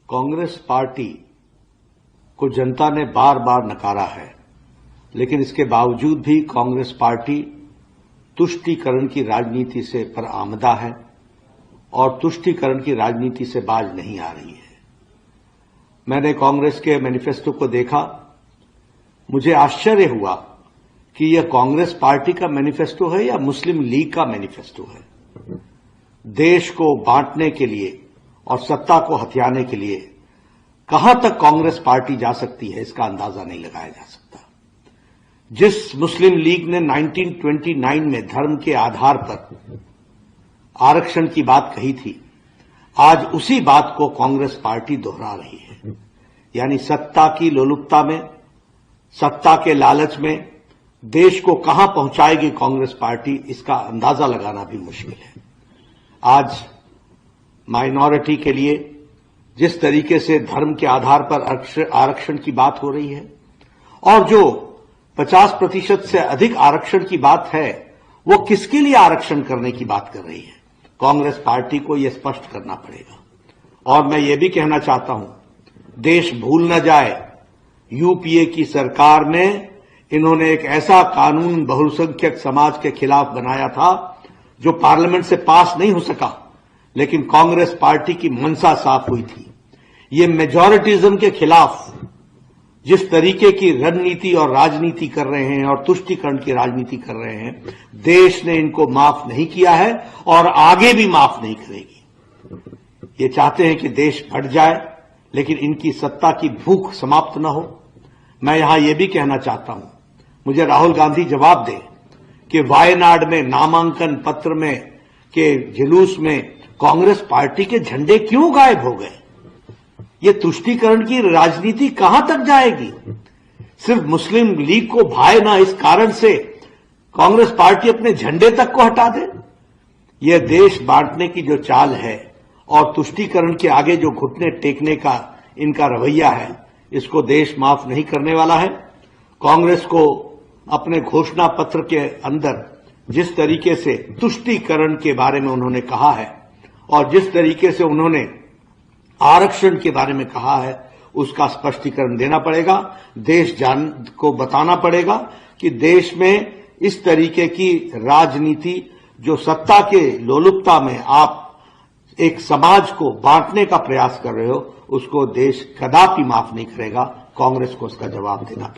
Congress party को जनता ने बार बार नकारा है, लेकिन इसके बावजूद भी कांग्रेस पार्टी तुष्टीकरण की राजनीति से बरआमदा है और तुष्टीकरण की राजनीति से बाज नहीं आ रही है। मैंने कांग्रेस के मैनिफेस्टो को देखा, मुझे आश्चर्य हुआ कि यह कांग्रेस पार्टी का मैनिफेस्टो है या मुस्लिम लीग का मैनिफेस्टो है। देश को बांटने के लिए और सत्ता को हथियाने के लिए कहां तक कांग्रेस पार्टी जा सकती है, इसका अंदाजा नहीं लगाया जा सकता। जिस मुस्लिम लीग ने 1929 में धर्म के आधार पर आरक्षण की बात कही थी, आज उसी बात को कांग्रेस पार्टी दोहरा रही है। यानी सत्ता की लोलुपता में, सत्ता के लालच में देश को कहां पहुंचाएगी कांग्रेस पार्टी, इसका अंदाजा लगाना भी मुश्किल है। आज माइनॉरिटी के लिए जिस तरीके से धर्म के आधार पर आरक्षण की बात हो रही है और जो 50% से अधिक आरक्षण की बात है, वो किसके लिए आरक्षण करने की बात कर रही है, कांग्रेस पार्टी को यह स्पष्ट करना पड़ेगा। और मैं ये भी कहना चाहता हूं, देश भूल न जाए, यूपीए की सरकार में इन्होंने एक ऐसा कानून बहुसंख्यक समाज के खिलाफ बनाया था जो पार्लियामेंट से पास नहीं हो सका, लेकिन कांग्रेस पार्टी की मंशा साफ हुई थी। ये मेजॉरिटिज्म के खिलाफ जिस तरीके की रणनीति और राजनीति कर रहे हैं और तुष्टीकरण की राजनीति कर रहे हैं, देश ने इनको माफ नहीं किया है और आगे भी माफ नहीं करेगी। ये चाहते हैं कि देश बढ़ जाए, लेकिन इनकी सत्ता की भूख समाप्त न हो। मैं यहां यह भी कहना चाहता हूं, मुझे राहुल गांधी जवाब दें कि वायनाड में नामांकन पत्र में के जुलूस में कांग्रेस पार्टी के झंडे क्यों गायब हो गए? ये तुष्टीकरण की राजनीति कहां तक जाएगी? सिर्फ मुस्लिम लीग को भाए ना, इस कारण से कांग्रेस पार्टी अपने झंडे तक को हटा दे। यह देश बांटने की जो चाल है और तुष्टीकरण के आगे जो घुटने टेकने का इनका रवैया है, इसको देश माफ नहीं करने वाला है। कांग्रेस को अपने घोषणा पत्र के अंदर जिस तरीके से तुष्टीकरण के बारे में उन्होंने कहा है और जिस तरीके से उन्होंने आरक्षण के बारे में कहा है, उसका स्पष्टीकरण देना पड़ेगा। देश को बताना पड़ेगा कि देश में इस तरीके की राजनीति जो सत्ता के लोलुपता में आप एक समाज को बांटने का प्रयास कर रहे हो, उसको देश कदापि माफ नहीं करेगा। कांग्रेस को उसका जवाब देना पड़ेगा।